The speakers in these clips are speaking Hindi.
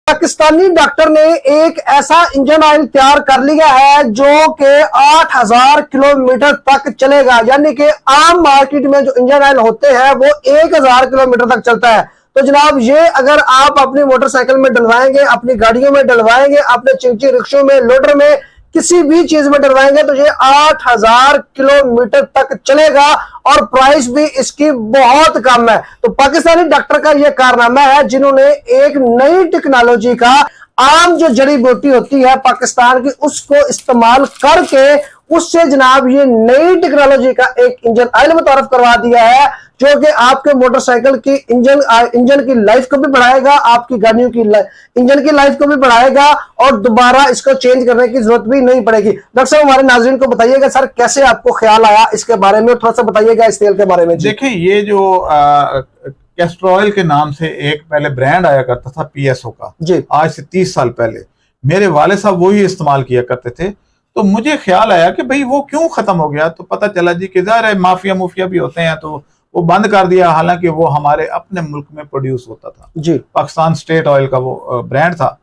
पाकिस्तानी डॉक्टर ने एक ऐसा इंजन ऑयल तैयार कर लिया है जो कि 8000 किलोमीटर तक चलेगा। यानी कि आम मार्केट में जो इंजन ऑयल होते हैं वो 1000 किलोमीटर तक चलता है। तो जनाब ये अगर आप अपनी मोटरसाइकिल में डलवाएंगे, अपनी गाड़ियों में डलवाएंगे, अपने चिंची रिक्शों में, लोडर में, किसी भी चीज में डलवाएंगे तो ये 8000 किलोमीटर तक चलेगा और प्राइस भी इसकी बहुत कम है। तो पाकिस्तानी डॉक्टर का ये कारनामा है जिन्होंने एक नई टेक्नोलॉजी का, आम जो जड़ी बूटी होती है पाकिस्तान की, उसको इस्तेमाल करके उससे जनाब ये नई टेक्नोलॉजी का एक इंजन ऑयल मुतारफ करवा दिया है जो कि आपके मोटरसाइकिल की इंजन की लाइफ को भी बढ़ाएगा, आपकी गाड़ियों की इंजन की लाइफ को भी बढ़ाएगा और दोबारा इसको चेंज करने की जरूरत भी नहीं पड़ेगी। डॉक्टर साहब हमारे नाज़रीन को बताइएगा सर कैसे आपको ख्याल आया इसके बारे में, थोड़ा सा बताइएगा इस तेल के बारे में। देखिए ये जो कैस्टर ऑयल के नाम से एक पहले ब्रांड आया करता था PSO का जी, आज से 30 साल पहले मेरे वाले साहब वही इस्तेमाल किया करते थे। तो मुझे ख्याल आया कि भाई वो क्यों खत्म हो गया। तो पता चला जी कि ज़ाहिर है माफिया भी होते हैं तो वो बंद कर दिया, हालांकि वो हमारे अपने मुल्क में प्रोड्यूस होता था जी, पाकिस्तान स्टेट ऑयल का वो ब्रांड था।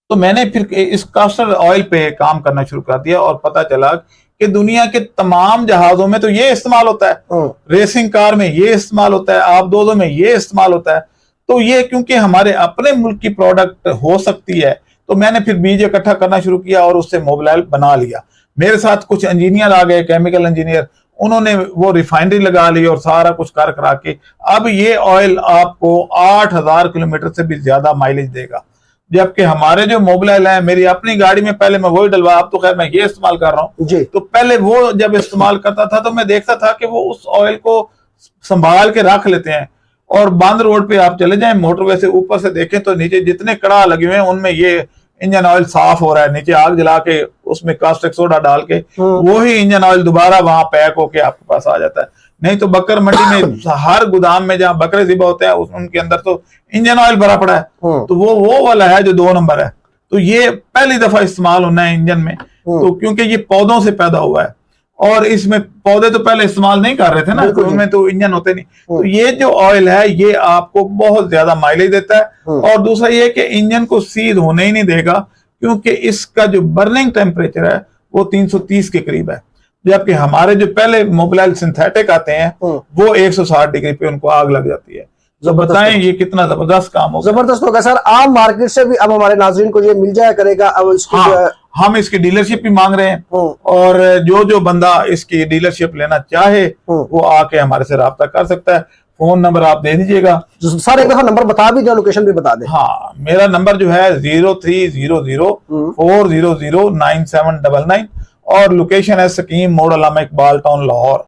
तो मैंने फिर इस कैस्टर ऑयल पे काम करना शुरू कर दिया और पता चला कि दुनिया के तमाम जहाजों में तो ये इस्तेमाल होता है, रेसिंग कार में ये इस्तेमाल होता है, आप में ये इस्तेमाल होता है। तो ये क्योंकि हमारे अपने मुल्क की प्रोडक्ट हो सकती है तो मैंने फिर बीज इकट्ठा करना शुरू किया और उससे मोबाइल बना लिया। मेरे साथ कुछ इंजीनियर आ गए, केमिकल इंजीनियर, उन्होंने वो रिफाइनरी लगा ली और सारा कुछ कर करा के अब ये ऑयल आपको 8000 किलोमीटर से भी ज्यादा माइलेज देगा। जबकि हमारे जो मोबाइल है, मेरी अपनी गाड़ी में पहले मैं वही डलवा, अब तो खैर मैं ये इस्तेमाल कर रहा हूँ। तो पहले वो जब इस्तेमाल करता था तो मैं देखता था कि वो उस ऑयल को संभाल के रख लेते हैं और बंद रोड पे आप चले जाएं, मोटरवे से ऊपर से देखें तो नीचे जितने कड़ा लगे हुए हैं उनमें ये इंजन ऑयल साफ हो रहा है, नीचे आग जला के उसमें कास्टिक सोडा डाल के वही इंजन ऑयल दोबारा वहां पैक होके आपके पास आ जाता है। नहीं तो बकर मंडी में हर गोदाम में जहाँ बकरे ज़िबा होते हैं उनके अंदर तो इंजन ऑयल भरा पड़ा है, तो वो वाला है जो 2 नंबर है। तो ये पहली दफा इस्तेमाल होना है इंजन में, तो क्योंकि ये पौधों से पैदा हुआ है और इसमें पौधे तो पहले इस्तेमाल नहीं कर रहे थे ना, तो उनमें तो इंजन होते नहीं। तो ये जो ऑयल है ये आपको बहुत ज्यादा माइलेज देता है और दूसरा ये कि इंजन को सीध होने ही नहीं देगा क्योंकि इसका जो बर्निंग टेम्परेचर है वो 330 के करीब है, जबकि हमारे जो पहले मोबाइल सिंथेटिक आते हैं वो 160 डिग्री पे उनको आग लग जाती है। तो बताएं ये कितना जबरदस्त काम होगा। जबरदस्त होगा सर। आम मार्केट से भी अब हमारे नाज़रीन को ये मिल जाया करेगा। अब इसकी हम इसकी डीलरशिप भी मांग रहे हैं और जो बंदा इसकी डीलरशिप लेना चाहे वो आके हमारे से राब्ता कर सकता है। फोन नंबर आप दे दीजिएगा सर, एक दफा नंबर बता भी दें, लोकेशन भी बता दें। हाँ, मेरा नंबर जो है 030040099799 और लोकेशन है स्कीम मोड़ अल्लामा इकबाल टाउन लाहौर।